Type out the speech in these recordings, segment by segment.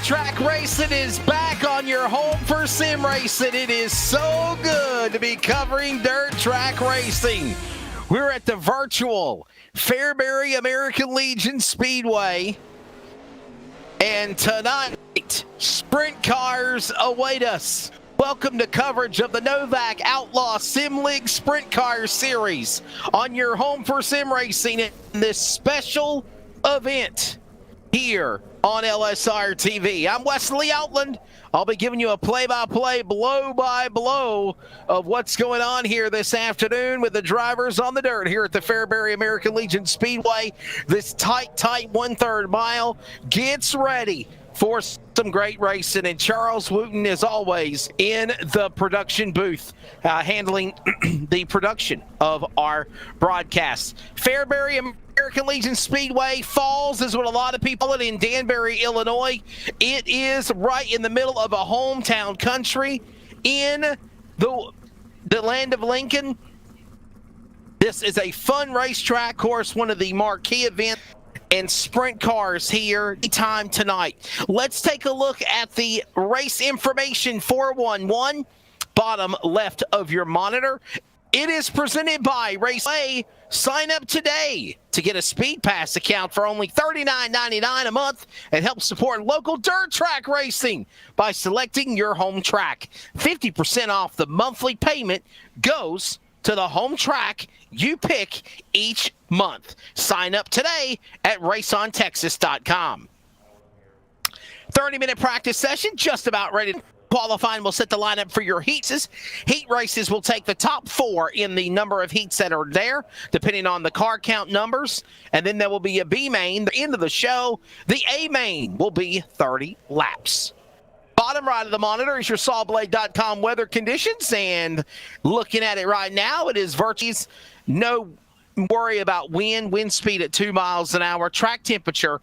Track Racing is back on your home for sim racing. It is so good to be covering dirt track racing. We're at the virtual Fairbury American Legion Speedway. And tonight, sprint cars await us. Welcome to coverage of the NODAK Outlaw Sim League Sprint Car Series on your home for sim racing in this special event here on LSRTV. I'm Wesley Outland. I'll be giving you a play-by-play, blow-by-blow of what's going on here this afternoon with the drivers on the dirt here at the Fairbury American Legion Speedway. This tight 1/3 mile gets ready for some great racing, and Charles Wooten is always in the production booth handling the production of our broadcasts. Fairbury American Legion Speedway Falls is what a lot of people call it in Danbury, Illinois. It is right in the middle of a hometown country in the land of Lincoln. This is a fun racetrack course, one of the marquee events and sprint cars here anytime tonight. Let's take a look at the race information 411, bottom left of your monitor. It is presented by Raceway. Sign up today to get a Speed Pass account for only $39.99 a month and help support local dirt track racing by selecting your home track. 50% off the monthly payment goes to the home track you pick each month. Sign up today at raceontexas.com. 30-minute practice session, just about ready to qualifying. Will set the lineup for your heats. Heat races will take the top 4 in the number of heats that are there, depending on the car count numbers. And then there will be a B main. The end of the show, the A main will be 30 laps. Bottom right of the monitor is your sawblade.com weather conditions. And looking at it right now, it is virtually no worry about wind speed at 2 miles an hour. Track temperature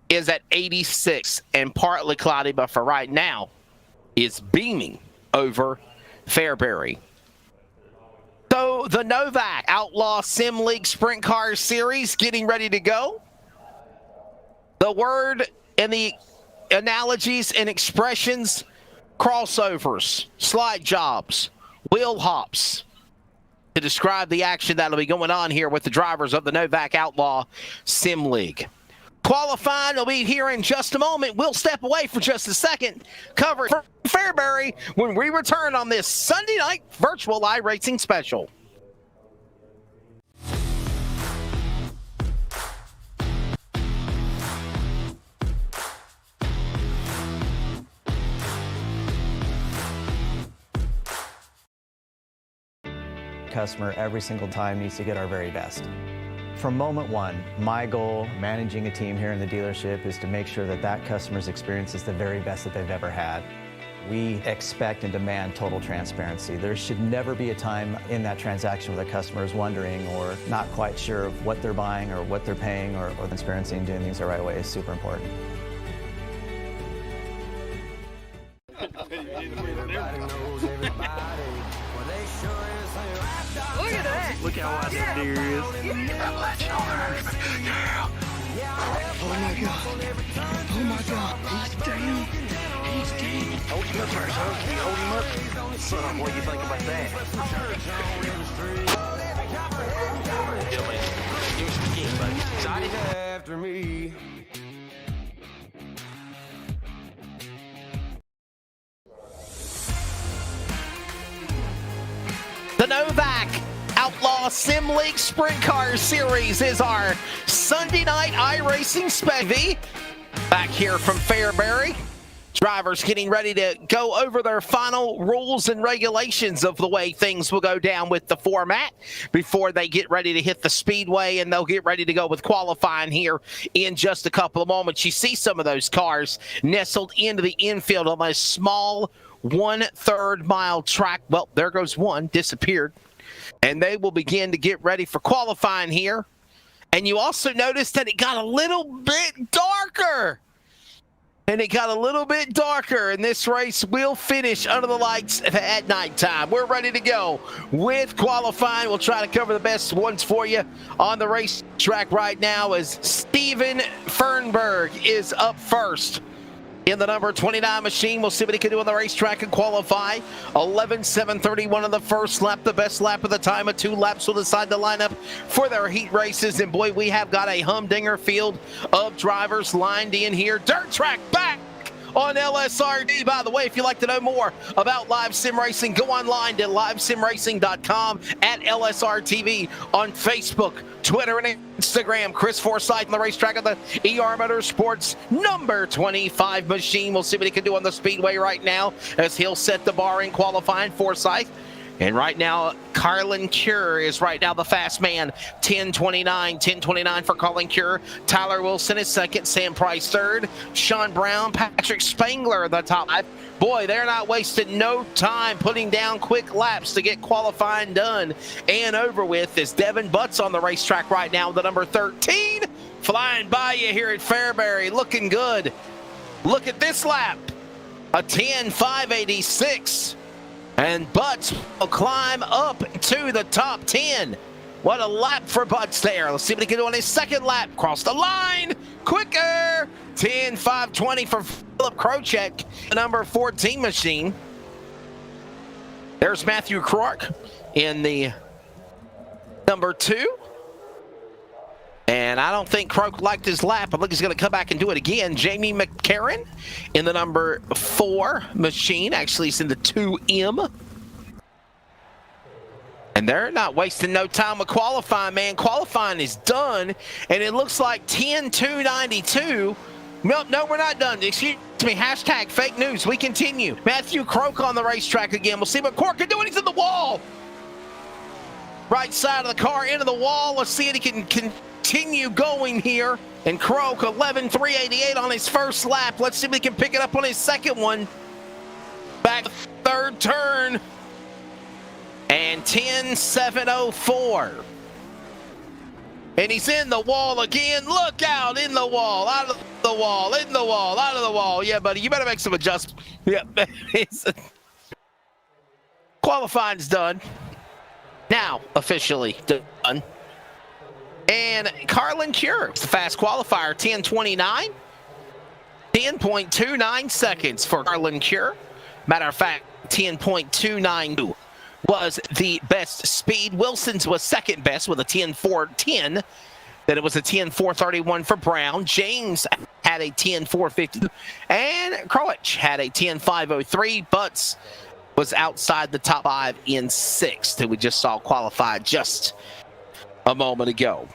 is at 86 and partly cloudy, but for right now, is beaming over Fairbury. So the NODAK Outlaw Sim League Sprint Car Series getting ready to go. The word and the analogies and expressions, crossovers, slide jobs, wheel hops, to describe the action that'll be going on here with the drivers of the NODAK Outlaw Sim League. Qualifying will be here in just a moment. We'll step away for just a second. Cover it from Fairbury when we return on this Sunday night virtual iRacing special. Customer every single time needs to get our very best. From moment one, my goal managing a team here in the dealership is to make sure that that customer's experience is the very best that they've ever had. We expect and demand total transparency. There should never be a time in that transaction where the customer is wondering or not quite sure of what they're buying or what they're paying, or transparency and doing things the right way is super important. Look at that! Look how wide this deer is. I'll let you know husband. Yeah. Oh my god. Oh my god. He's down. He's down. Hold him up first, huh? Can you hold him up? Son, what do you think about that? Dylan, give us the game, buddy. Excited? After me. The NODAK Outlaw Sim League Sprint Car Series is our Sunday night iRacing special. Back here from Fairbury. Drivers getting ready to go over their final rules and regulations of the way things will go down with the format before they get ready to hit the speedway, and they'll get ready to go with qualifying here in just a couple of moments. You see some of those cars nestled into the infield on a small 1/3 mile track. Well, there goes one, disappeared. And they will begin to get ready for qualifying here. And you also notice that it got a little bit darker. And it got a little bit darker, and this race will finish under the lights at nighttime. We're ready to go with qualifying. We'll try to cover the best ones for you on the racetrack right now as Steven Fernberg is up first. in the number 29 machine. We'll see what he can do on the racetrack and qualify. 11:7:31 on the first lap. The best lap of the time of 2 laps will decide the lineup for their heat races. And boy, we have got a humdinger field of drivers lined in here. Dirt track back on LSRD. By the way, if you'd like to know more about live sim racing, go online to livesimracing.com, at LSRTV on Facebook, Twitter, and Instagram. Chris Forsyth on the racetrack of the ER Motorsports number 25 machine. We'll see what he can do on the speedway right now as he'll set the bar in qualifying. Forsyth. And right now, Carlin Cure is right now the fast man. 10:29 for Carlin Cure. Tyler Wilson is second. Sam Price third. Sean Brown, Patrick Spangler the top 5. Boy, they're not wasting no time putting down quick laps to get qualifying done and over with. As Devin Butts on the racetrack right now, the number 13, flying by you here at Fairbury, looking good. Look at this lap, a 10:5:86. And Butts will climb up to the top 10. What a lap for Butts there. Let's see what he can do on his second lap. Cross the line. Quicker. 10:5:20 for Philip Krocek, the number 14 machine. There's Matthew Croak in the number 2. And I don't think Croak liked his lap. I think he's going to come back and do it again. Jamie McCarron in the number 4 machine. Actually, he's in the 2M. And they're not wasting no time with qualifying, man. Qualifying is done. And it looks like 10:2:92. No, we're not done. Excuse me. Hashtag fake news. We continue. Matthew Croak on the racetrack again. We'll see what Croak can do when he's in the wall. Right side of the car, into the wall. Let's see if he can continue going here. And Croak, 11:3:88 on his first lap. Let's see if he can pick it up on his second one. Back third turn. And 10:7:04. And he's in the wall again. Look out, in the wall, out of the wall, in the wall, out of the wall. Yeah, buddy, you better make some adjustments. Yeah, qualifying's done. Now, officially done. And Carlin Cure, the fast qualifier, 10:29. 10.29 seconds for Carlin Cure. Matter of fact, 10.292 was the best speed. Wilson's was second best with a 10:4:10. Then it was a 10:4:31 for Brown. James had a 10:4:50. And Krowich had a 10:5:03. Butts was outside the top 5 in 6th, who we just saw qualify just a moment ago.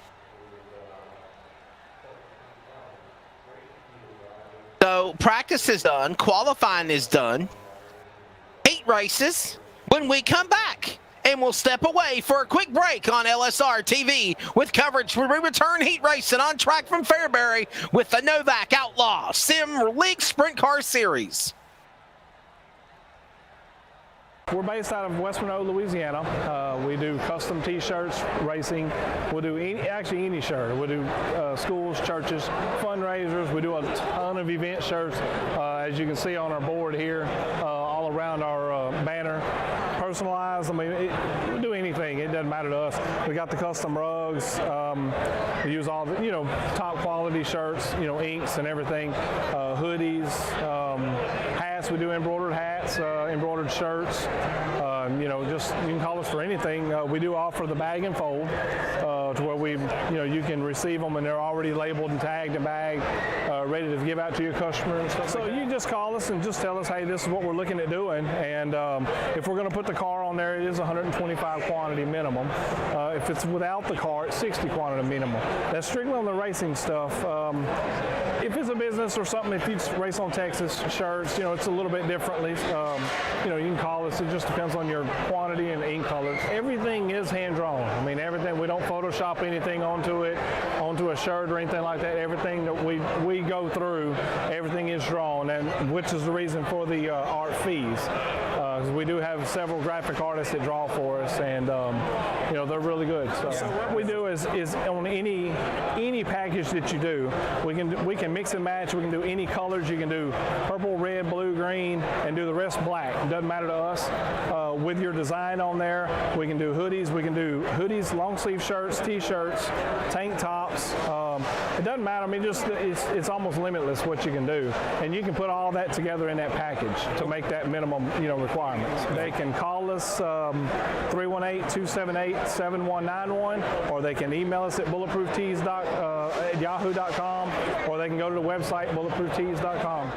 So practice is done, qualifying is done. 8 races when we come back. And we'll step away for a quick break on LSR TV with coverage when we return heat racing on track from Fairbury with the NODAK Outlaw Sim League Sprint Car Series. We're based out of West Monroe, Louisiana. We do custom T-shirts, racing. We'll do any shirt. We'll do schools, churches, fundraisers. We do a ton of event shirts, as you can see on our board here, all around our banner. Personalized. I mean, we'll do anything. It doesn't matter to us. We got the custom rugs. We use all the, top quality shirts, inks and everything. Hoodies, hats. We do embroidered hats, embroidered shirts. Just you can call us for anything. We do offer the bag and fold, to where you can receive them and they're already labeled and tagged and bagged, ready to give out to your customers and stuff. So you just call us and just tell us, hey, this is what we're looking at doing, and if we're going to put the car on there, it is 125 quantity minimum. If it's without the car, it's 60 quantity minimum. That's strictly on the racing stuff. If it's a business or something, if you race on Texas shirts, it's a little bit differently. You can call us. It just depends on your quantity and ink colors. Everything is hand drawn. I mean, everything. We don't Photoshop anything onto a shirt or anything like that. Everything that we go through, everything is drawn, and which is the reason for the art fees. We do have several graphic artists that draw for us, and they're really good. So what we do is on any package that you do, we can mix and match. We can do any colors. You can do purple, red, blue, green and do the rest black. It doesn't matter to us. With your design on there, we can do hoodies. We can do hoodies, long sleeve shirts, t-shirts, tank tops. It doesn't matter. I mean, just it's almost limitless what you can do, and you can put all that together in that package to make that minimum, requirements. They can call us 318-278-7191, or they can email us at bulletprooftees.yahoo.com, or they can go to the website bulletprooftees.com.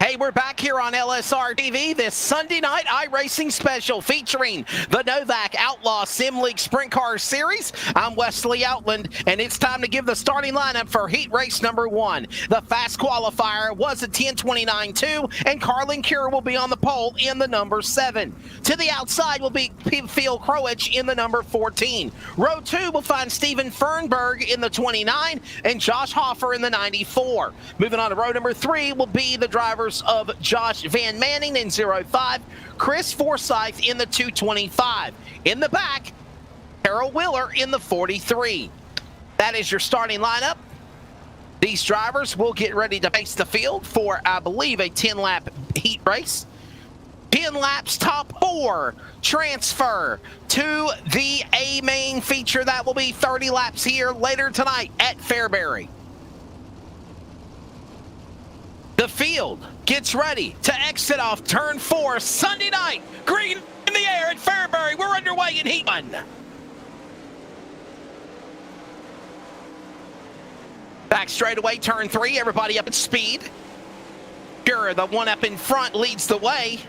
Hey, we're back here on LSRTV this Sunday night iRacing special featuring the NODAK Outlaw Sim League Sprint Car Series. I'm Wesley Outland, and it's time to give the starting lineup for heat race number 1. The fast qualifier was a 10:29.2, and Carlin Cure will be on the pole in the number 7. To the outside will be Phil Crowich in the number 14. Row 2 will find Steven Fernberg in the 29 and Josh Hoffer in the 94. Moving on to row number 3 will be the drivers of Josh Van Manning in 05, Chris Forsyth in the 225. In the back, Harold Wheeler in the 43. That is your starting lineup. These drivers will get ready to face the field for, I believe, a 10-lap heat race. 10 laps, top 4 transfer to the A main feature. That will be 30 laps here later tonight at Fairbury. The field gets ready to exit off turn 4 Sunday night. Green in the air at Fairbury. We're underway in heat 1. Back straightaway, turn 3. Everybody up at speed. Sure, the one up in front leads the way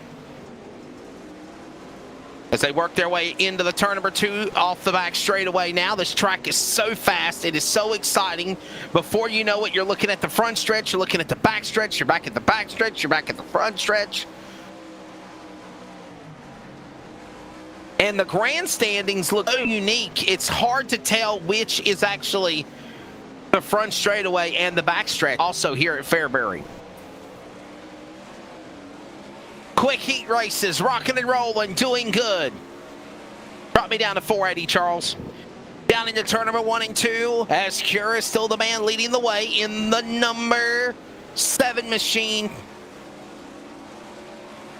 as they work their way into the turn number 2 off the back straightaway now. This track is so fast. It is so exciting. Before you know it, you're looking at the front stretch, you're looking at the back stretch, you're back at the back stretch, you're back at the front stretch. And the grandstandings look so unique. It's hard to tell which is actually the front straightaway and the back stretch. Also here at Fairbury. Quick heat races, rocking and rolling, doing good. Drop me down to 480, Charles. Down into turn number 1 and 2, as Cure is still the man leading the way in the number 7 machine.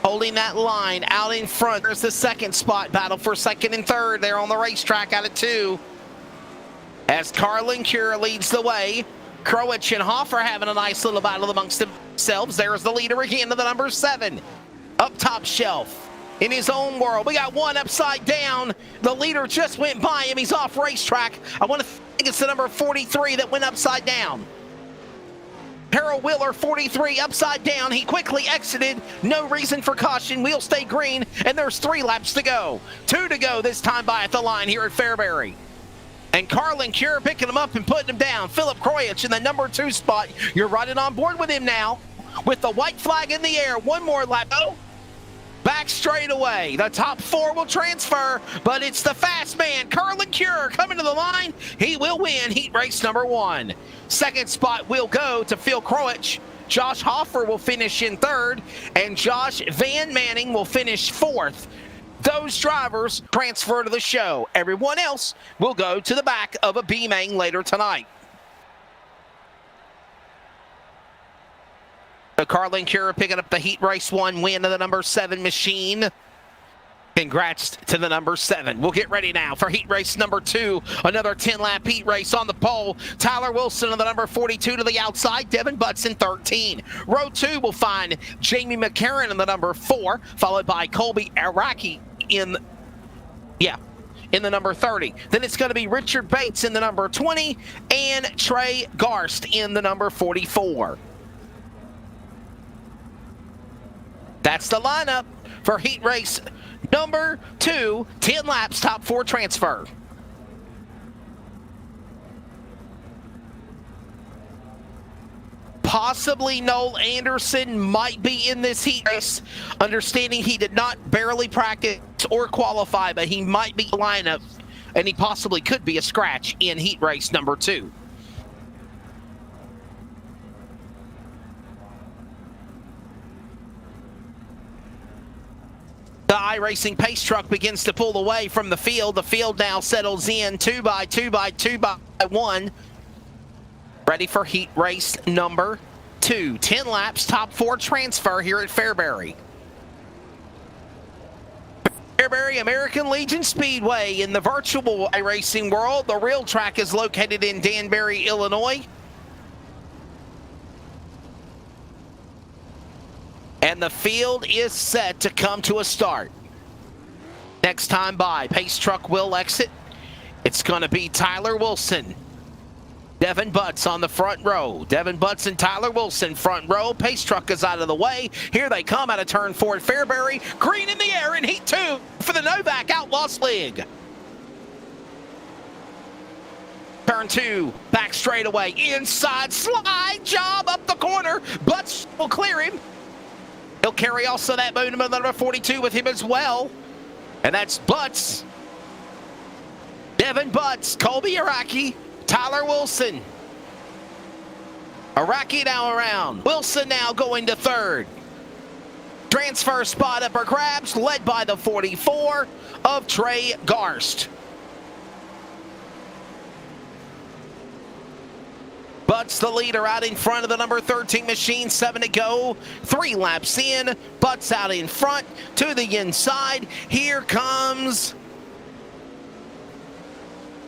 Holding that line out in front. There's the second spot, battle for second and third there on the racetrack out of 2. As Carlin Cure leads the way. Crowich and Hoffer having a nice little battle amongst themselves. There's the leader again to the number 7. Up top shelf in his own world. We got one upside down. The leader just went by him. He's off racetrack. I want to think it's the number 43 that went upside down. Harold Wheeler, 43, upside down. He quickly exited. No reason for caution. Wheels stay green, and there's 3 laps to go. 2 to go this time by at the line here at Fairbury. And Carlin Cure picking him up and putting him down. Philip Croyich in the number 2 spot. You're riding on board with him now. With the white flag in the air. One more lap. Oh. Back straight away. The top 4 will transfer, but it's the fast man, Carlin Cure, coming to the line. He will win heat race number 1. Second spot will go to Phil Crowich. Josh Hoffer will finish in 3rd, and Josh Van Manning will finish 4th. Those drivers transfer to the show. Everyone else will go to the back of a B main later tonight. Carlin Cure picking up the heat race 1 win of the number 7 machine. Congrats to the number 7. We'll get ready now for heat race number 2. Another 10-lap heat race on the pole. Tyler Wilson on the number 42 to the outside. Devin Butts in 13. Row 2 will find Jamie McCarran in the number 4, followed by Colby Araki in the number 30. Then it's going to be Richard Bates in the number 20 and Trey Garst in the number 44. That's the lineup for heat race number 2, 10 laps, top 4 transfer. Possibly Noel Anderson might be in this heat race, understanding he did not barely practice or qualify, but he might be in the lineup, and he possibly could be a scratch in heat race number 2. The iRacing pace truck begins to pull away from the field. The field now settles in 2 by 2 by 2 by 1. Ready for heat race number 2. 10 laps, top 4 transfer here at Fairbury. Fairbury American Legion Speedway in the virtual racing world. The real track is located in Danbury, Illinois. And the field is set to come to a start. Next time by, pace truck will exit. It's going to be Tyler Wilson. Devin Butts on the front row. Devin Butts and Tyler Wilson front row. Pace truck is out of the way. Here they come out of turn 4 at Fairbury. Green in the air in heat 2 for the NODAK Outlaws League. Turn 2, back straightaway. Inside slide job up the corner. Butts will clear him. He'll carry also that movement number 42 with him as well. And that's Butts. Devin Butts, Colby Araki, Tyler Wilson. Araki now around. Wilson now going to 3rd. Transfer spot up for grabs, led by the 44 of Trey Garst. Butts the leader out in front of the number 13 machine. 7 to go. 3 laps in. Butts out in front to the inside. Here comes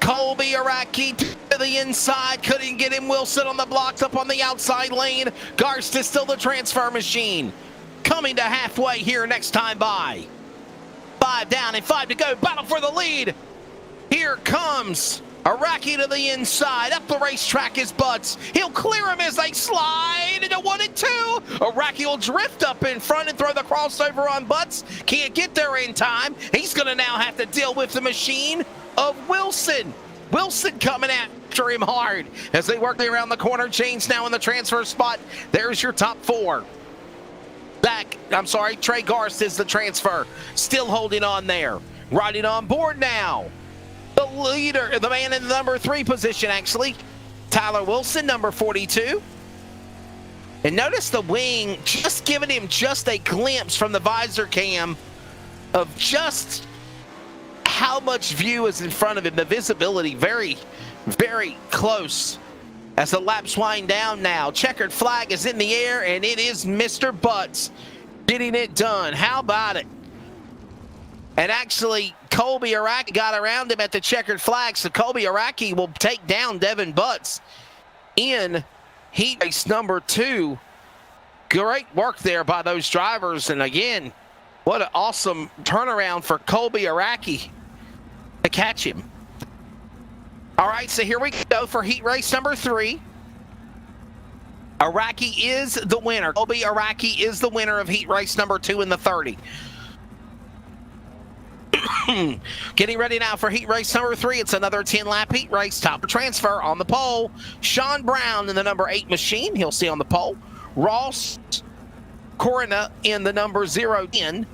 Colby Araki to the inside. Couldn't get him. Wilson on the blocks up on the outside lane. Garst is still the transfer machine. Coming to halfway here next time by. 5 down and 5 to go. Battle for the lead. Here comes Araki to the inside. Up the racetrack is Butts. He'll clear him as they slide into 1 and 2. Araki will drift up in front and throw the crossover on Butts. Can't get there in time. He's going to now have to deal with the machine of Wilson. Wilson coming after him hard as they work around the corner. Chains now in the transfer spot. There's your top 4. Trey Garst is the transfer. Still holding on there. Riding on board now. The leader, the man in the number 3 position, actually. Tyler Wilson, number 42. And notice the wing just giving him just a glimpse from the visor cam of just how much view is in front of him. The visibility very, very close. As the laps wind down now, checkered flag is in the air, and it is Mr. Butts getting it done. How about it? And actually, Colby Araki got around him at the checkered flag, so Colby Araki will take down Devin Butts in heat race number 2. Great work there by those drivers, and again, what an awesome turnaround for Colby Araki to catch him. All right, so here we go for heat race number 3. Araki is the winner. Colby Araki is the winner of heat race number 2 in the 30. Getting ready now for heat race number 3. It's another 10-lap heat race. Top transfer on the pole. Sean Brown in the number 8 machine. He'll stay on the pole. Ross Corona in the number 010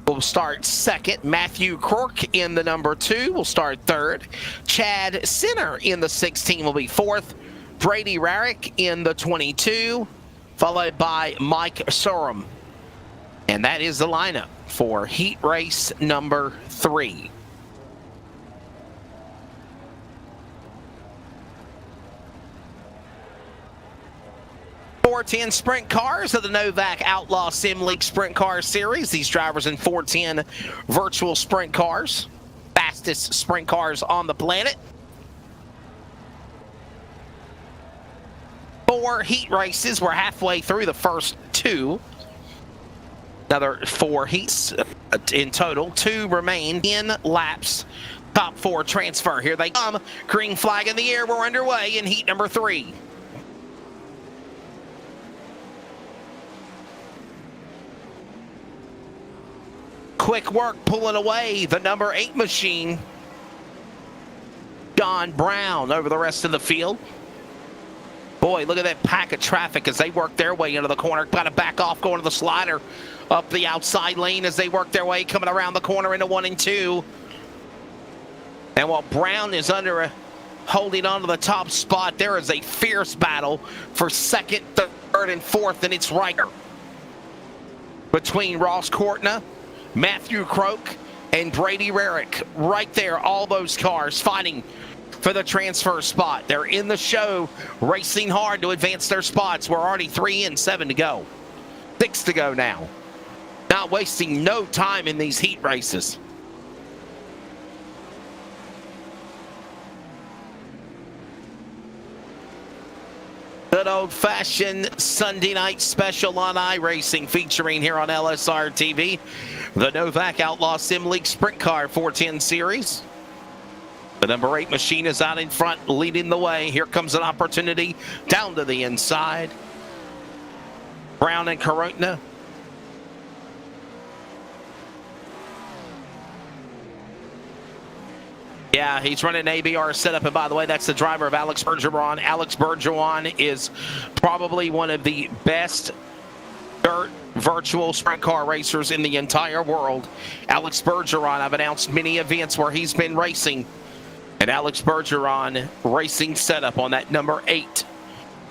will start 2nd. Matthew Cork in the number 2 will start 3rd. Chad Sinner in the 16 will be 4th. Brady Rarick in the 22, followed by Mike Sorum. And that is the lineup for heat race number 3. .410 sprint cars of the NODAK Outlaw Sim League Sprint Car Series. These drivers in .410 virtual sprint cars. Fastest sprint cars on the planet. 4 heat races. We're halfway through the first 2. Another 4 heats in total. 2 remain in laps. Top 4 transfer. Here they come. Green flag in the air. We're underway in heat number 3. Quick work pulling away the number 8 machine. John Brown over the rest of the field. Boy, look at that pack of traffic as they work their way into the corner. Got to back off going to the slider up the outside lane as they work their way coming around the corner into 1 and 2. And while Brown is holding on to the top spot, there is a fierce battle for 2nd, 3rd, and 4th, and it's Riker. Between Ross Courtna, Matthew Croak, and Brady Rarick. Right there, all those cars fighting for the transfer spot. They're in the show, racing hard to advance their spots. We're already 3 in, 7 to go. 6 to go now. Not wasting no time in these heat races. Good old-fashioned Sunday night special on iRacing featuring here on LSRTV. The NODAK Outlaw Sim League Sprint Car 410 Series. The number 8 machine is out in front, leading the way. Here comes an opportunity down to the inside. Brown and Corona. Yeah, he's running an ABR setup, and by the way, that's the driver of Alex Bergeron. Alex Bergeron is probably one of the best dirt virtual sprint car racers in the entire world. Alex Bergeron, I've announced many events where he's been racing, and Alex Bergeron racing setup on that number 8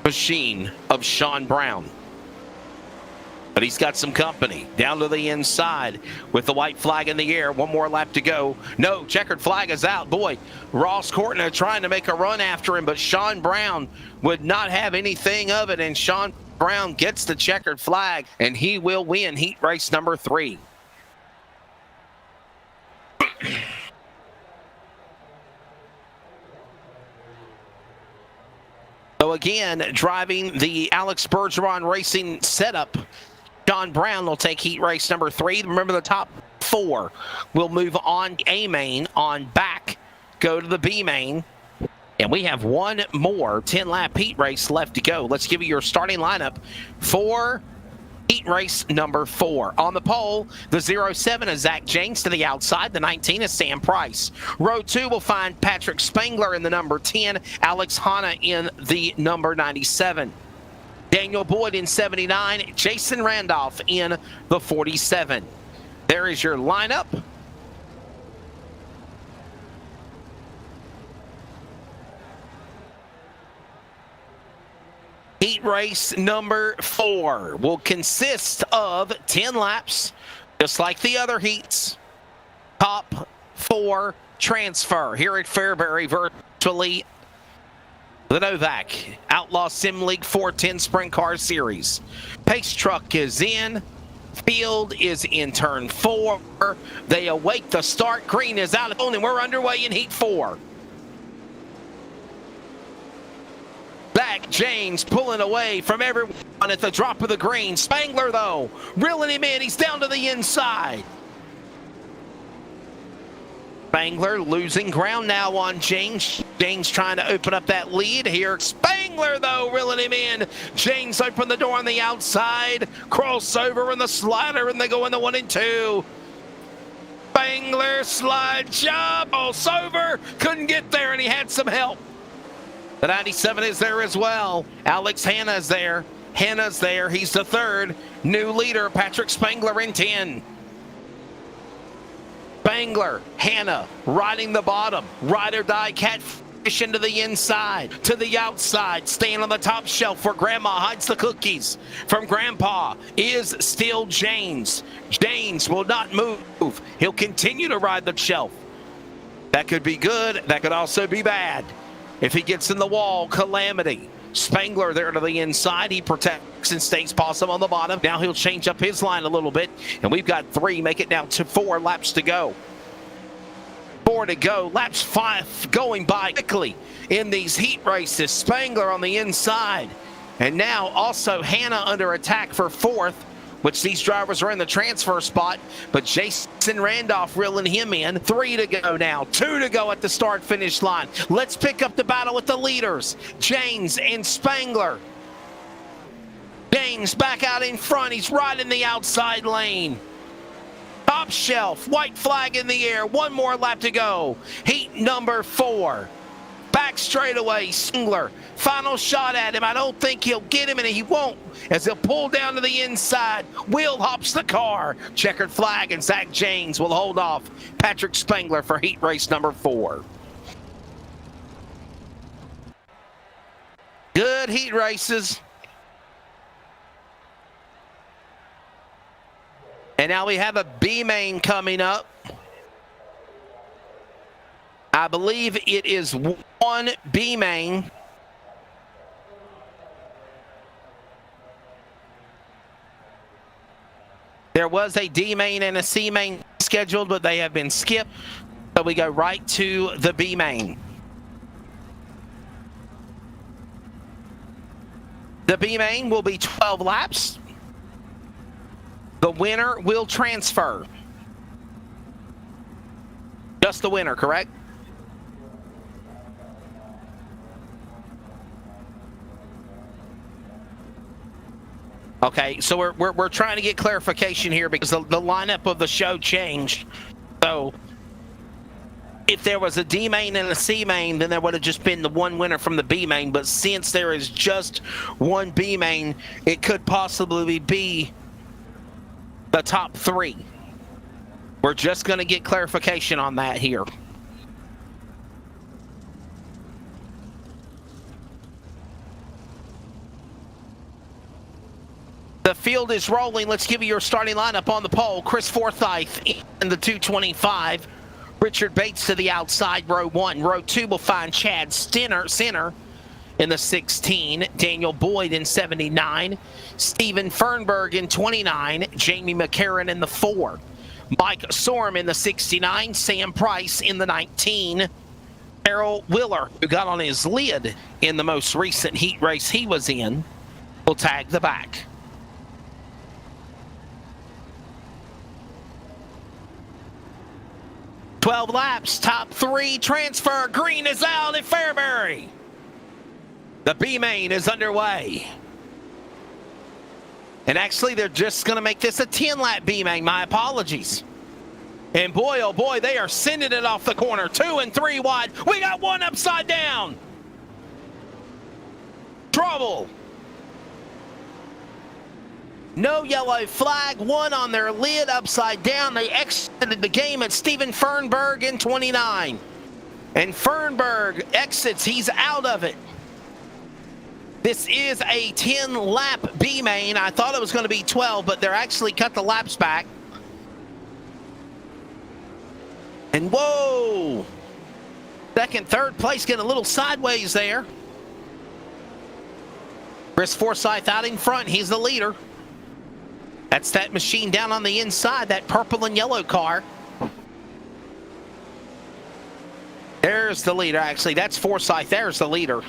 machine of Sean Brown. But he's got some company down to the inside with the white flag in the air. One more lap to go. No, checkered flag is out. Boy, Ross Courtney trying to make a run after him, but Sean Brown would not have anything of it, and Sean Brown gets the checkered flag, and he will win heat race number 3. So again, driving the Alex Bergeron racing setup, Sean Brown will take heat race number 3. Remember, the top 4 will move on A main, on back, go to the B main. And we have one more 10-lap heat race left to go. Let's give you your starting lineup for heat race number 4. On the pole, the 07 is Zach James to the outside. The 19 is Sam Price. Row 2 will find Patrick Spangler in the number 10. Alex Hanna in the number 97. Daniel Boyd in 79. Jason Randolph in the 47. There is your lineup. Heat race number 4 will consist of 10 laps, just like the other heats. Top 4 transfer here at Fairbury, virtually the NODAK Outlaw Sim League 410 Sprint Car Series. Pace truck is in. Field is in turn 4. They await the start. Green is out, and we're underway in heat 4. Zach James pulling away from everyone at the drop of the green. Spangler, though, reeling him in. He's down to the inside. Spangler losing ground now on James. James trying to open up that lead here. Spangler, though, reeling him in. James opened the door on the outside. Crossover in the slider, and they go in the 1 and 2. Spangler slide job. Over. Couldn't get there, and he had some help. The 97 is there as well. Alex Hanna's there. Hanna's there. He's the 3rd. New leader, Patrick Spangler in 10. Spangler, Hanna, riding the bottom. Ride or die catfish into the inside. To the outside. Staying on the top shelf where Grandma hides the cookies. From Grandpa is still James. James will not move. He'll continue to ride the shelf. That could be good. That could also be bad. If he gets in the wall, calamity. Spangler there to the inside. He protects and stays possum on the bottom. Now he'll change up his line a little bit. And we've got 3, make it now to 4 laps to go. 4 to go. Laps 5 going by quickly in these heat races. Spangler on the inside. And now also Hanna under attack for 4th, which these drivers are in the transfer spot, but Jason Randolph reeling him in. 3 to go now, 2 to go at the start-finish line. Let's pick up the battle with the leaders, James and Spangler. James back out in front. He's riding the outside lane. Top shelf, white flag in the air. 1 more lap to go. Heat number 4. Back straightaway, Spangler. Final shot at him. I don't think he'll get him, and he won't, as he'll pull down to the inside. Wheel hops the car. Checkered flag, and Zach James will hold off Patrick Spangler for heat race number 4. Good heat races. And now we have a B main coming up. I believe it is one B main. There was a D main and a C main scheduled, but they have been skipped. So we go right to the B main. The B main will be 12 laps. The winner will transfer. Just the winner, correct? Okay, so we're trying to get clarification here because the lineup of the show changed. So if there was a D main and a C main, then there would have just been the one winner from the B main. But since there is just one B main, it could possibly be the top three. We're just going to get clarification on that here. The field is rolling. Let's give you your starting lineup on the pole. Chris Forsyth in the 225. Richard Bates to the outside, row 1. Row 2 will find Chad Center in the 16. Daniel Boyd in 79. Stephen Fernberg in 29. Jamie McCarron in the 4. Mike Sorm in the 69. Sam Price in the 19. Errol Willer, who got on his lid in the most recent heat race he was in, will tag the back. "12 laps, top 3 transfer. Green is out at Fairbury. The B main is underway. And actually, they're just going to make this a 10-lap B main. My apologies. And boy, oh boy, they are sending it off the corner. 2 and 3 wide. We got one upside down. Trouble. No yellow flag, one on their lid, upside down. They exited the game at Stephen Fernberg in 29. And Fernberg exits, he's out of it. This is a 10-lap B main. I thought it was going to be 12, but they're actually cut the laps back. And whoa! Second, third place getting a little sideways there. Chris Forsyth out in front, he's the leader. That's that machine down on the inside, that purple and yellow car. There's the leader, actually. That's Forsyth. There's the leader.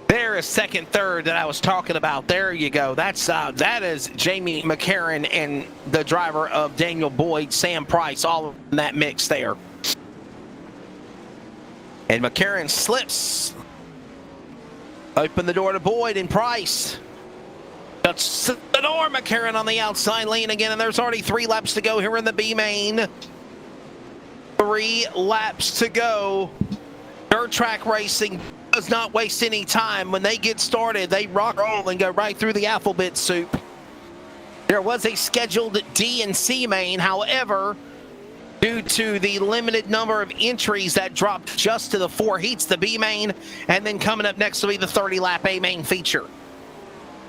There is second, third that I was talking about. There you go. That is Jamie McCarron and the driver of Daniel Boyd, Sam Price, all in that mix there. And McCarron slips. Open the door to Boyd and Price. That's the door. McCarron on the outside lane again, and there's already 3 laps to go here in the B main. 3 laps to go. Dirt track racing does not waste any time. When they get started, they rock, roll, and go right through the alphabet soup. There was a scheduled D and C main, however, due to the limited number of entries that dropped just to the 4 heats, the B main, and then coming up next will be the 30-lap A main feature.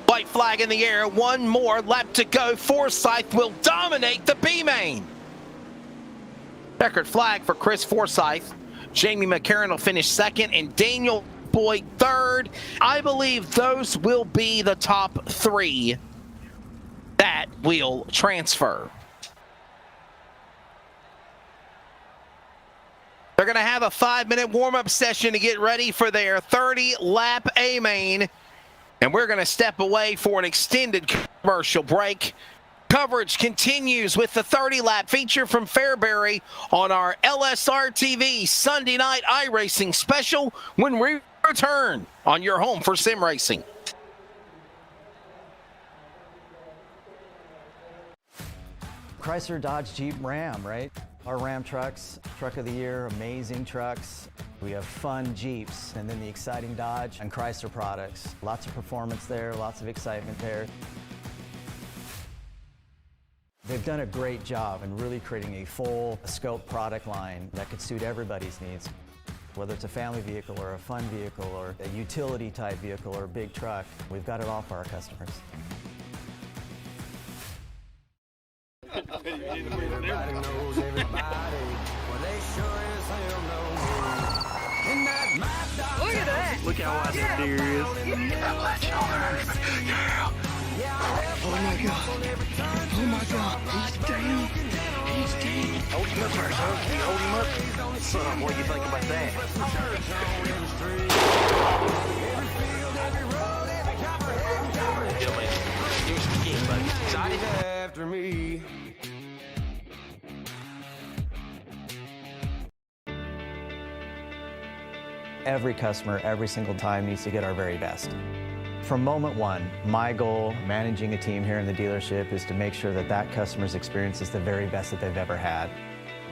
White flag in the air, 1 more lap to go. Forsyth will dominate the B main. Checkered flag for Chris Forsyth. Jamie McCarron will finish second, and Daniel Boyd third. I believe those will be the top 3 that will transfer. They're going to have a 5-minute warm-up session to get ready for their 30-lap A main. And we're going to step away for an extended commercial break. Coverage continues with the 30-lap feature from Fairbury on our LSRTV Sunday Night iRacing special when we return on your home for sim racing. Chrysler, Dodge, Jeep, Ram, right? Our Ram trucks, truck of the year, amazing trucks. We have fun Jeeps, and then the exciting Dodge and Chrysler products. Lots of performance there, lots of excitement there. They've done a great job in really creating a full scope product line that could suit everybody's needs. Whether it's a family vehicle or a fun vehicle or a utility type vehicle or a big truck, we've got it all for our customers. Everybody knows everybody. Well, they sure as hell know me. In that mad dog. Look at that. Look how wide that deer is. Oh my god. Oh my god. He's down. He's down. Hold him up first, huh? Can you hold him up? Son, what do you think about that? Excited? After me. Every customer, every single time, needs to get our very best. From moment one, my goal managing a team here in the dealership is to make sure that that customer's experience is the very best that they've ever had.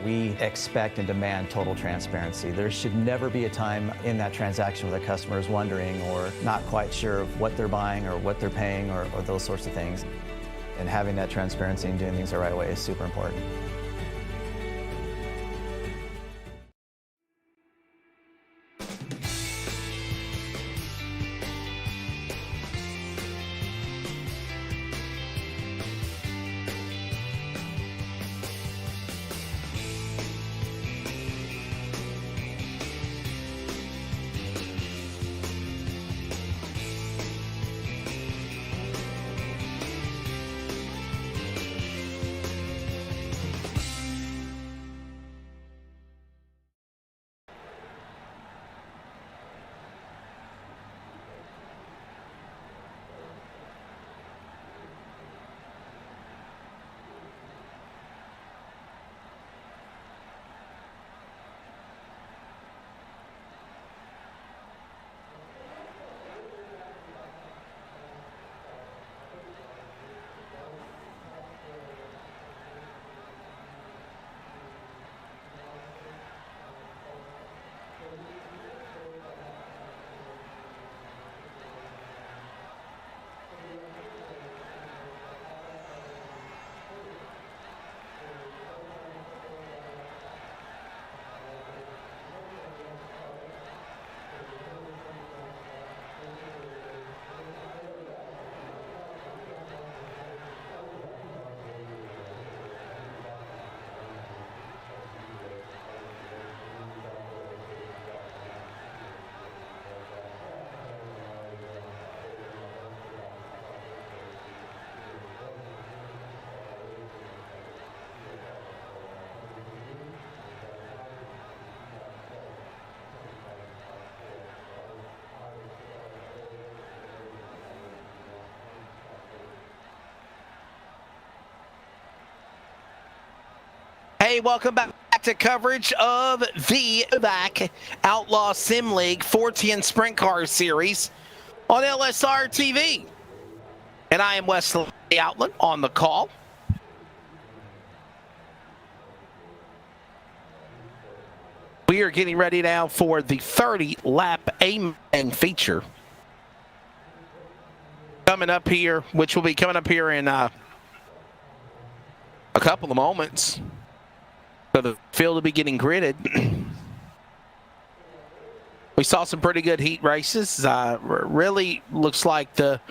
We expect and demand total transparency. There should never be a time in that transaction where the customer is wondering or not quite sure of what they're buying or what they're paying or those sorts of things. And having that transparency and doing things the right way is super important. Hey, welcome back to coverage of the NODAK Outlaw Sim League 410 Sprint Car Series on LSRTV. And I am Wesley Outland on the call. We are getting ready now for the 30-lap A-Man feature. Coming up here, which will be coming up here in a couple of moments. So the field will be getting gridded. We saw some pretty good heat races. Really looks like the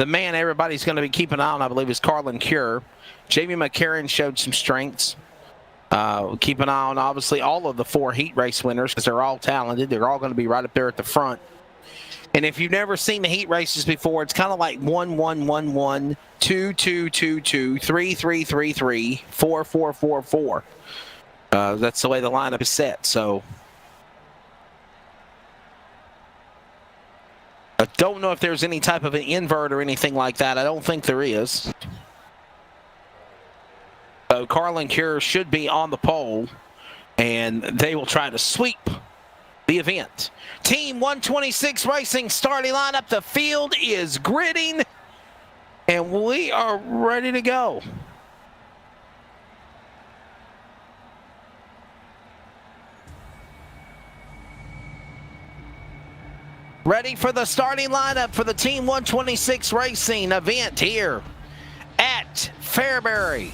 man everybody's going to be keeping an eye on, I believe, is Carlin Cure. Jamie McCarron showed some strengths. Keep an eye on, obviously, all of the 4 heat race winners because they're all talented. They're all going to be right up there at the front. And if you've never seen the heat races before, it's kind of like 1-1-1-1, 2-2-2-2, 3-3-3-3, 4-4-4-4. That's the way the lineup is set. So I don't know if there's any type of an invert or anything like that. I don't think there is. So Carlin Cure should be on the pole, and they will try to sweep the event. Team 126 Racing starting lineup. The field is gridding, and we are ready to go. Ready for the starting lineup for the Team 126 Racing event here at Fairbury.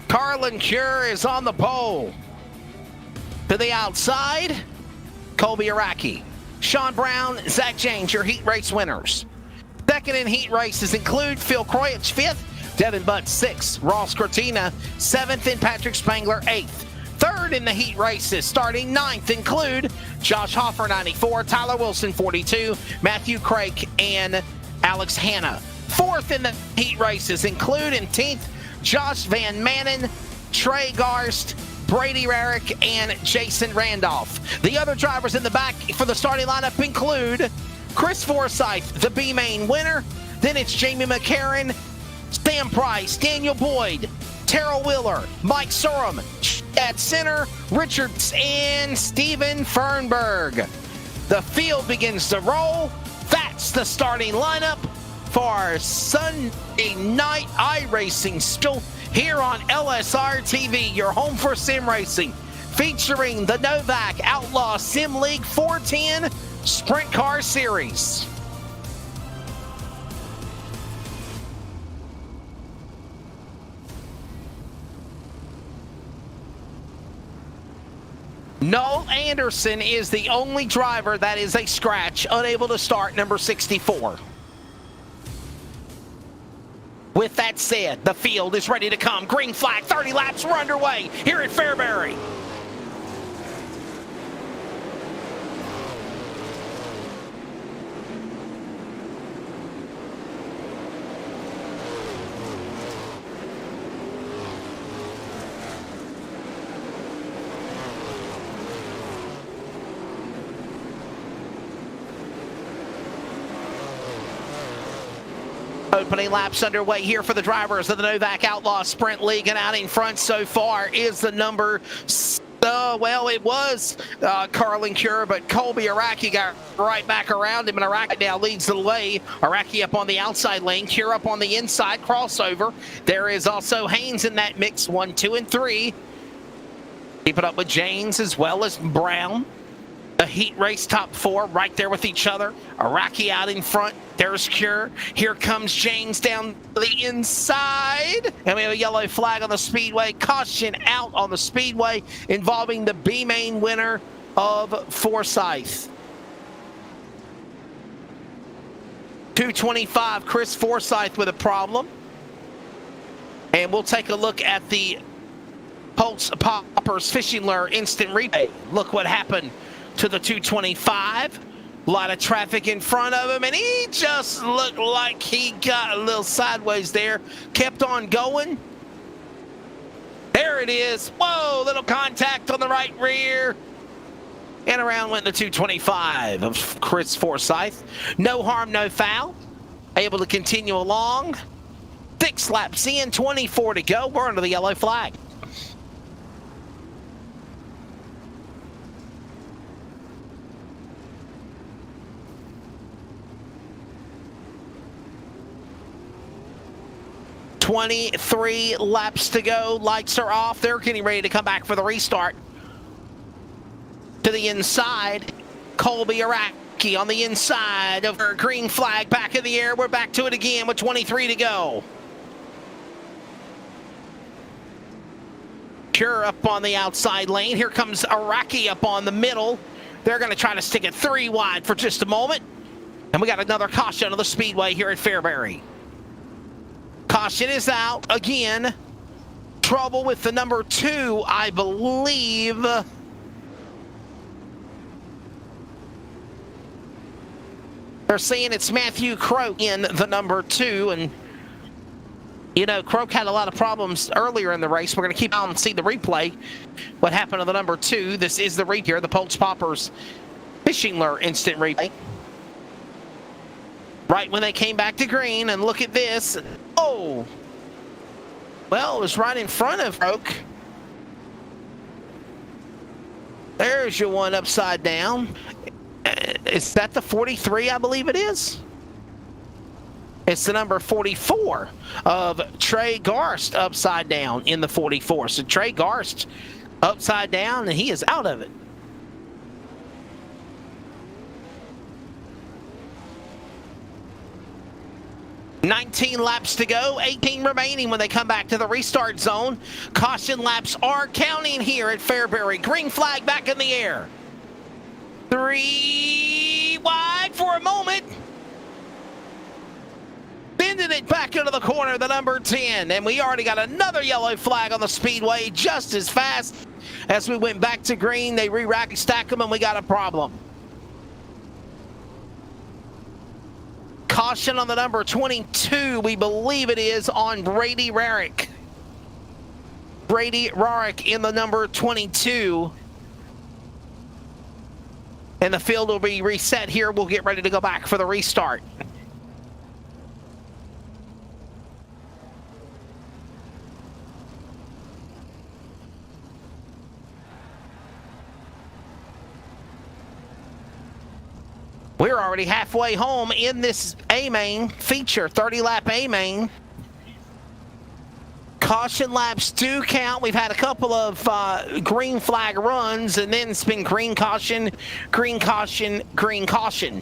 Carlin Cure is on the pole. To the outside, Colby Araki, Sean Brown, Zach James, your heat race winners. Second in heat races include Phil Croyich, 5th, Devin Butt 6th, Ross Cortina 7th, and Patrick Spangler 8th. Third in the heat races, starting 9th, include Josh Hoffer 94, Tyler Wilson 42, Matthew Craik, and Alex Hanna. Fourth in the heat races include in 10th, Josh Van Manen, Trey Garst, Brady Rarick, and Jason Randolph. The other drivers in the back for the starting lineup include Chris Forsyth, the B-Main winner. Then it's Jamie McCarron, Sam Price, Daniel Boyd, Terrell Wheeler, Mike Surham at center, Richards, and Steven Fernberg. The field begins to roll. That's the starting lineup for Sunday night iRacing special here on LSRTV, your home for sim racing, featuring the NODAK Outlaw Sim League 410 Sprint Car Series. Noel Anderson is the only driver that is a scratch, unable to start, number 64. With that said, the field is ready to come. Green flag, 30 laps, we're underway here at Fairbury. Opening laps underway here for the drivers of the NODAK Outlaw Sprint League, and out in front so far is the number, well, it was Carlin Cure, but Colby Araki got right back around him, and Araki now leads the way. Araki up on the outside lane, Cure up on the inside, crossover. There is also Haynes in that mix, 1, 2, and 3. Keep it up with James as well as Brown. The heat race top 4 right there with each other. Araki out in front. There's Cure. Here comes James down the inside. And we have a yellow flag on the speedway. Caution out on the speedway involving the B-Main winner of Forsyth. 225, Chris Forsyth with a problem. And we'll take a look at the Pulse Poppers Fishing Lure instant replay. Look what happened to the 225. A lot of traffic in front of him, and he just looked like he got a little sideways there. Kept on going. There it is. Whoa, little contact on the right rear. And around went the 225 of Chris Forsyth. No harm, no foul. Able to continue along. 6 laps in, 24 to go. We're under the yellow flag. .23 laps to go. Lights are off. They're getting ready to come back for the restart. To the inside, Colby Araki on the inside of her green flag, back in the air. We're back to it again with 23 to go. Cure up on the outside lane. Here comes Araki up on the middle. They're going to try to stick it 3 wide for just a moment. And we got another caution on the speedway here at Fairbury. Caution is out again. Trouble with the number 2, I believe. They're saying it's Matthew Croak in the number 2, and you know, Croak had a lot of problems earlier in the race. We're going to keep on and see the replay. What happened to the number 2? This is the replay here, the Pulse Poppers Fishing Lure instant replay. Right when they came back to green, and look at this. Oh! Well, it was right in front of Croak. There's your one upside down. Is that the 43, I believe it is? It's the number 44 of Trey Garst upside down in the 44. So Trey Garst upside down, and he is out of it. $19 laps to go, 18 remaining when they come back to the restart zone. Caution laps are counting here at Fairbury. Green flag back in the air. 3 wide for a moment. Then sending it back into the corner, the number 10. And we already got another yellow flag on the speedway just as fast as we went back to green. They re-rack stack them, and we got a problem. Caution on the number 22, we believe it is, on Brady Rarick. Brady Rarick in the number 22. And the field will be reset here. We'll get ready to go back for the restart. We're already halfway home in this A-Main feature, 30-lap A-Main. Caution laps do count. We've had a couple of green flag runs, and then it's been green caution, green caution, green caution.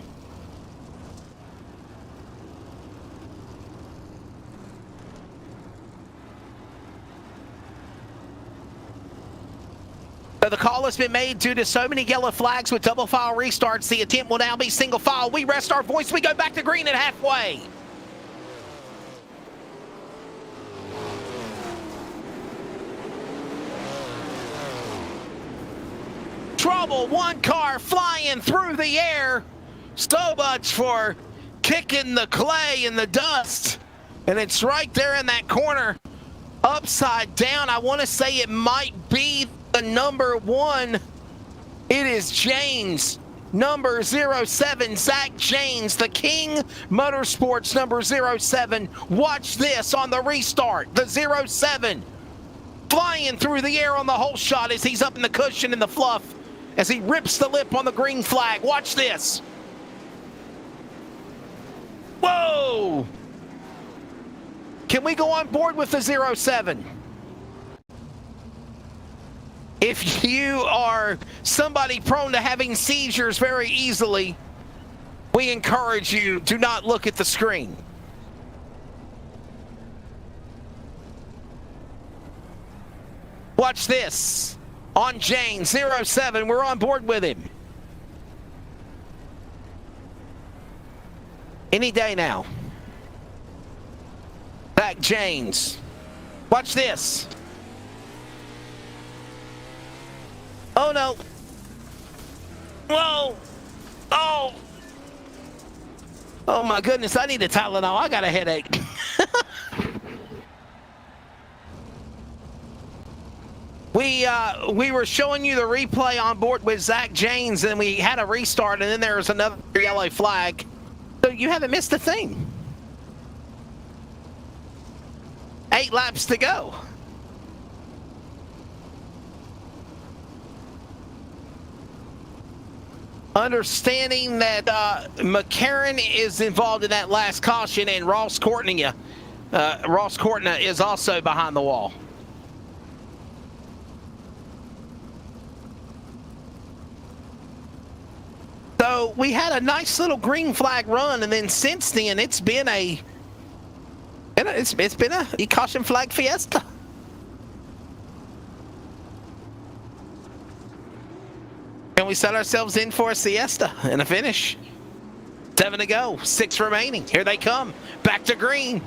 So the call has been made due to so many yellow flags with double file restarts. The attempt will now be single file. We rest our voice. We go back to green at halfway. Trouble, one car flying through the air. So much for kicking the clay and the dust. And it's right there in that corner, upside down. I want to say it might be the number 1. It is James, number 07, Zach James, the King Motorsports number 07. Watch this on the restart. The 07 flying through the air on the whole shot as he's up in the cushion and the fluff as he rips the lip on the green flag. Watch this. Whoa! Can we go on board with the 07? If you are somebody prone to having seizures very easily, we encourage you, do not look at the screen. Watch this. On Jane, 07, we're on board with him. Any day now. Back James. Watch this. Oh no. Whoa. Oh. Oh my goodness, I need a Tylenol. I got a headache. We were showing you the replay on board with Zach James, and we had a restart, and then there was another yellow flag. So you haven't missed a thing. 8 laps to go. Understanding that McCarran is involved in that last caution, and Ross Courtney is also behind the wall. So we had a nice little green flag run, and then since then it's been a caution flag fiesta. And we set ourselves in for a siesta and a finish. 7 to go, 6 remaining. Here they come, back to green.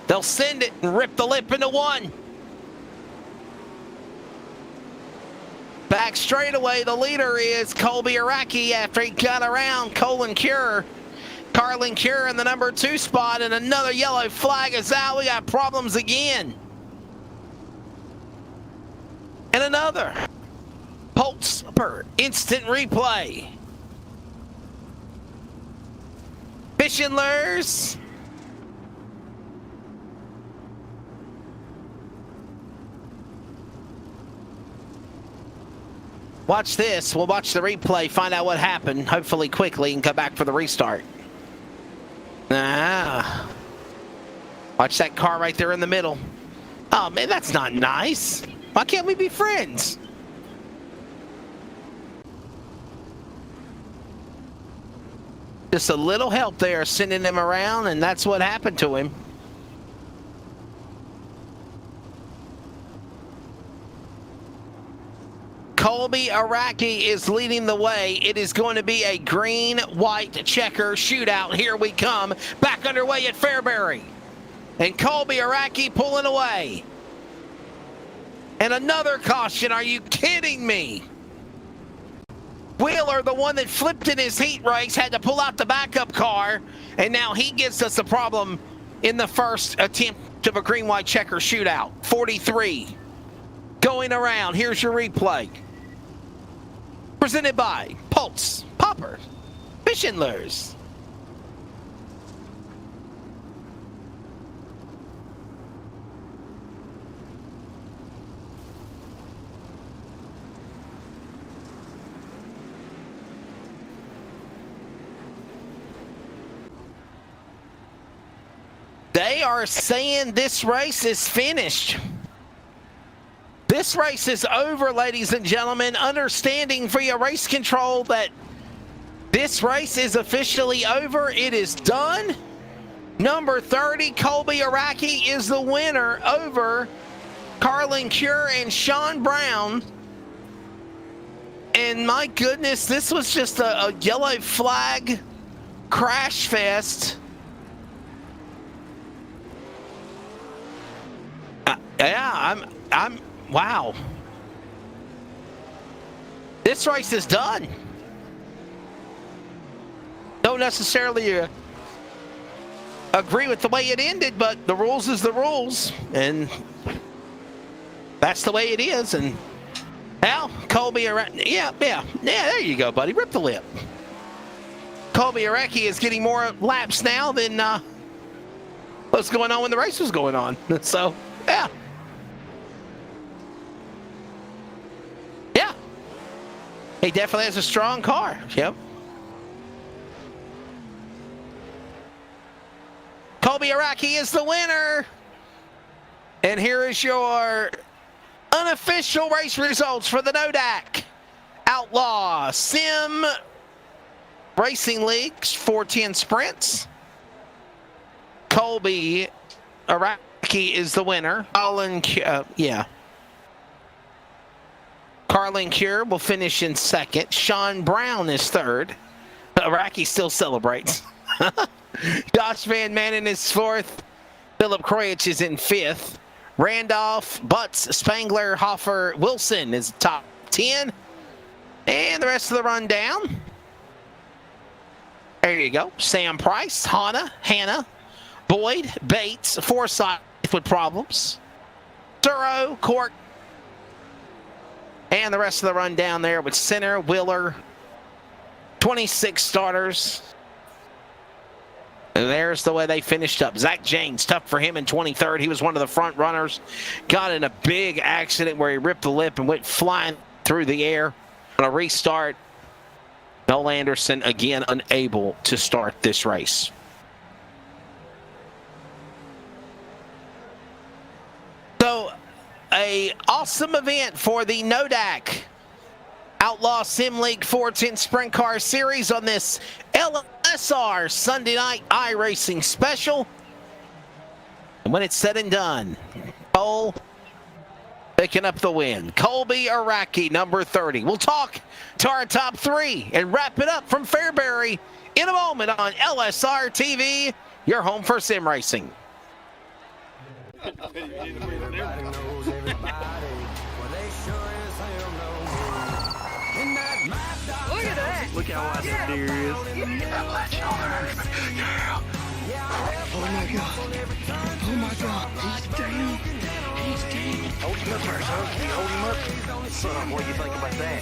They'll send it and rip the lip into 1. Back straightaway, the leader is Colby Araki after he got around Carlin Cure in the number 2 spot, and another yellow flag is out. We got problems again. And another. Holtz per instant replay. Fishing lures. Watch this. We'll watch the replay, find out what happened, hopefully quickly, and come back for the restart. Watch that car right there in the middle. Oh, man, that's not nice. Why can't we be friends? Just a little help there, sending him around, and that's what happened to him. Colby Araki is leading the way. It is going to be a green-white checker shootout. Here we come. Back underway at Fairbury. And Colby Araki pulling away. And another caution. Are you kidding me? Wheeler, the one that flipped in his heat race, had to pull out the backup car, and now he gives us a problem in the first attempt of a green-white checker shootout. 43 going around. Here's your replay. Presented by Pulse Popper Fish and Lures. They are saying this race is finished. This race is over, ladies and gentlemen. Understanding via race control that this race is officially over. It is done. Number 30, Colby Araki, is the winner over Carlin Cure and Sean Brown. And my goodness, this was just a yellow flag crash fest. Yeah, wow. This race is done. Don't necessarily agree with the way it ended, but the rules is the rules, and that's the way it is. And now Colby Araki, yeah, there you go, buddy. Rip the lip. Colby Araki is getting more laps now than what's going on when the race was going on. So, yeah. He definitely has a strong car. Yep. Colby Araki is the winner. And here is your unofficial race results for the NODAK Outlaw Sim Racing League's 410 sprints. Colby Araki is the winner. Carlin Cure will finish in second. Sean Brown is third. Araki still celebrates. Josh Van Manen is fourth. Philip Kroich is in fifth. Randolph, Butts, Spangler, Hoffer, Wilson is top 10. And the rest of the rundown. There you go. Sam Price, Hannah, Boyd, Bates, Forsyth with problems. Suro, Cork, and the rest of the run down there with Center, Wheeler, 26 starters. And there's the way they finished up. Zach James, tough for him in 23rd. He was one of the front runners. Got in a big accident where he ripped the lip and went flying through the air on a restart. Noel Anderson, again, unable to start this race. So, a awesome event for the NODAK Outlaw Sim League 410 Sprint Car Series on this LSR Sunday Night iRacing Special. And when it's said and done, Cole picking up the win. Colby Araki, number 30. We'll talk to our top three and wrap it up from Fairbury in a moment on LSRTV, your home for sim racing. Look how wide that deer is. Oh my god. Oh my god. He's down. He's down. Hold him up first, huh? Hold him up. Son, what do you think about that?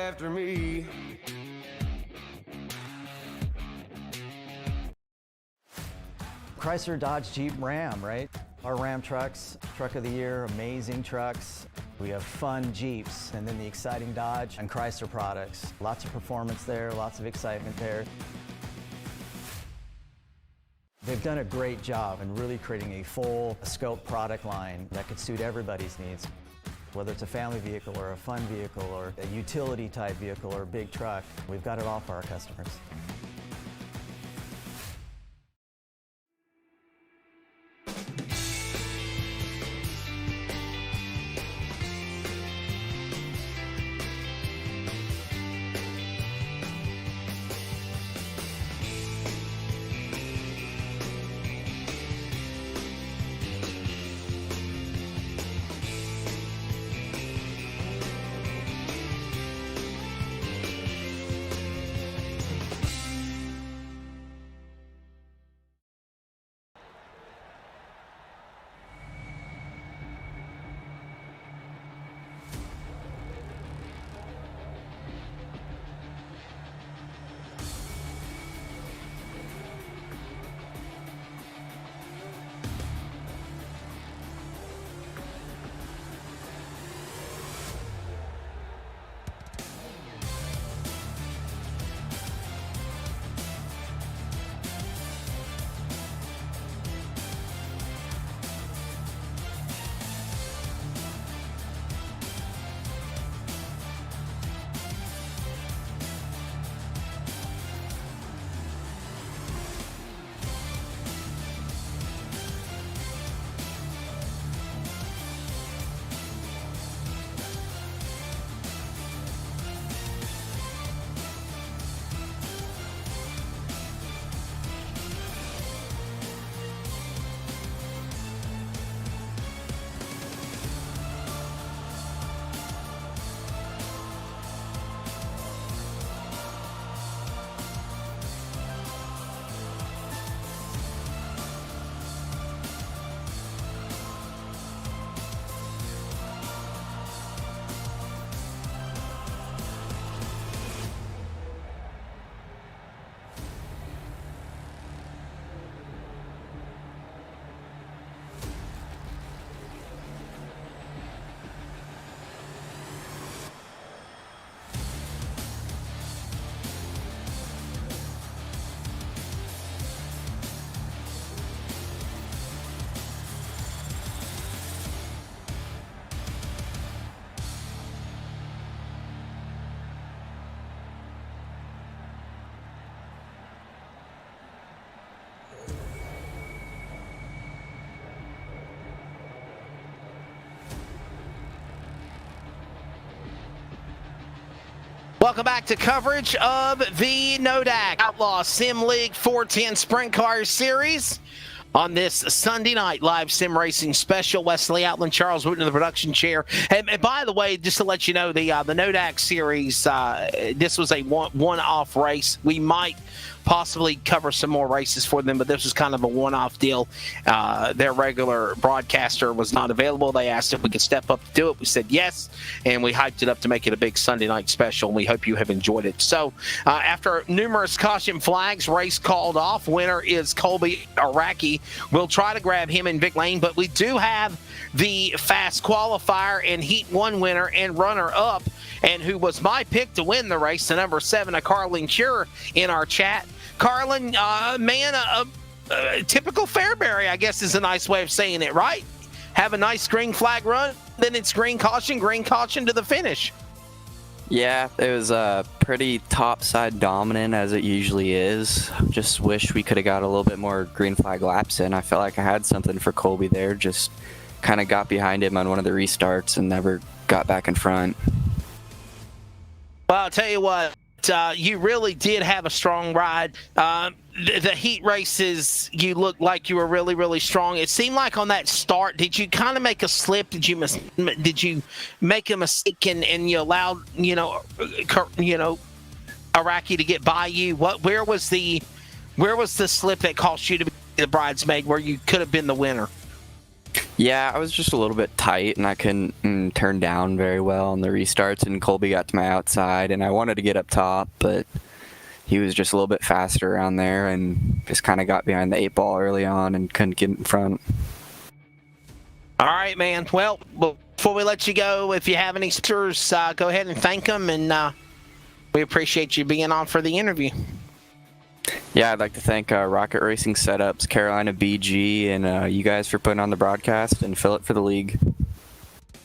After me. Chrysler, Dodge, Jeep, Ram, right? Our Ram trucks, truck of the year, amazing trucks. We have fun Jeeps, and then the exciting Dodge and Chrysler products. Lots of performance there, lots of excitement there. They've done a great job in really creating a full scope product line that could suit everybody's needs. Whether it's a family vehicle or a fun vehicle or a utility type vehicle or a big truck, we've got it all for our customers. Welcome back to coverage of the NODAK Outlaw Sim League 410 Sprint Car Series on this Sunday night live sim racing special. Wesley Outland, Charles Wooten in the production chair. And by the way, just to let you know, the NODAK series, this was a one-off race. We might possibly cover some more races for them, but this was kind of a one-off deal. Their regular broadcaster was not available. They asked if we could step up to do it. We said yes, and we hyped it up to make it a big Sunday night special, and we hope you have enjoyed it. So after numerous caution flags, race called off. Winner is Colby Araki. We'll try to grab him in Vic Lane, but we do have the fast qualifier and Heat 1 winner and runner-up, and who was my pick to win the race, the number 7, a Carlin Cure, in our chat. Carlin, typical Fairbury, I guess is a nice way of saying it, right? Have a nice green flag run, then it's green caution to the finish. Yeah, it was pretty topside dominant as it usually is. Just wish we could have got a little bit more green flag laps in. I felt like I had something for Colby there, just kind of got behind him on one of the restarts and never got back in front. Well, I'll tell you what, you really did have a strong ride. The heat races, you looked like you were really, really strong. It seemed like on that start, did you kind of make a slip? Did you make a mistake and you allowed, Araki to get by you? Where was the slip that cost you to be the bridesmaid where you could have been the winner? Yeah, I was just a little bit tight, and I couldn't turn down very well on the restarts, and Colby got to my outside, and I wanted to get up top, but he was just a little bit faster around there and just kind of got behind the 8-ball early on and couldn't get in front. All right, man. Well, before we let you go, if you have any sponsors, go ahead and thank them, and we appreciate you being on for the interview. Yeah, I'd like to thank Rocket Racing Setups, Carolina BG, and you guys for putting on the broadcast, and Philip for the league.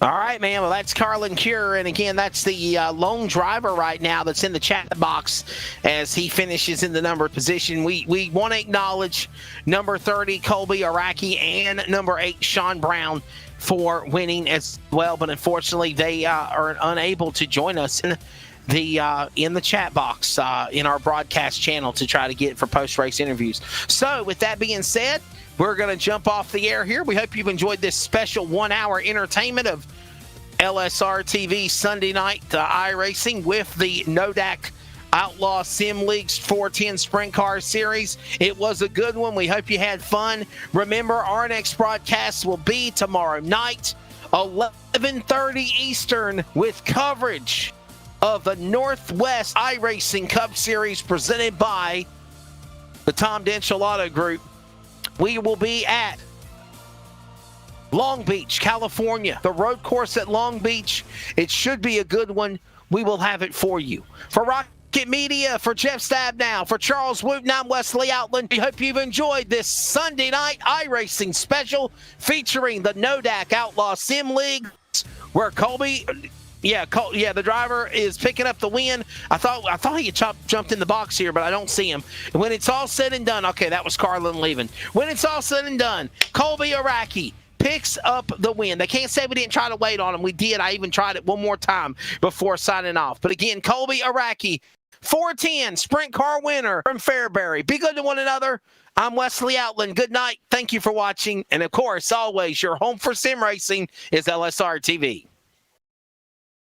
All right, man. Well, that's Carlin Cure, and again, that's the lone driver right now that's in the chat box as he finishes in the number position. We want to acknowledge number 30, Colby Araki, and number 8, Sean Brown, for winning as well, but unfortunately, they are unable to join us in the chat box in our broadcast channel to try to get for post-race interviews. So with that being said, we're going to jump off the air here. We hope you've enjoyed this special 1-hour entertainment of LSRTV Sunday night iRacing with the NODAK Outlaw Sim League's 410 Sprint Car Series. It was a good one. We hope you had fun. Remember, our next broadcast will be tomorrow night, 11:30 Eastern, with coverage of the Northwest iRacing Cup Series presented by the Tom Denchel Auto Group. We will be at Long Beach, California, the road course at Long Beach. It should be a good one. We will have it for you. For Rocket Media, for Jeff Stabnow, for Charles Wooten, I'm Wesley Outland. We hope you've enjoyed this Sunday night iRacing special featuring the NODAK Outlaw Sim League, where Colby... the driver is picking up the win. I thought he had jumped in the box here, but I don't see him. And when it's all said and done, okay, that was Carlin leaving. When it's all said and done, Colby Araki picks up the win. They can't say we didn't try to wait on him. We did. I even tried it one more time before signing off. But again, Colby Araki, 410 Sprint Car winner from Fairbury. Be good to one another. I'm Wesley Outland. Good night. Thank you for watching. And of course, always, your home for sim racing is LSRTV.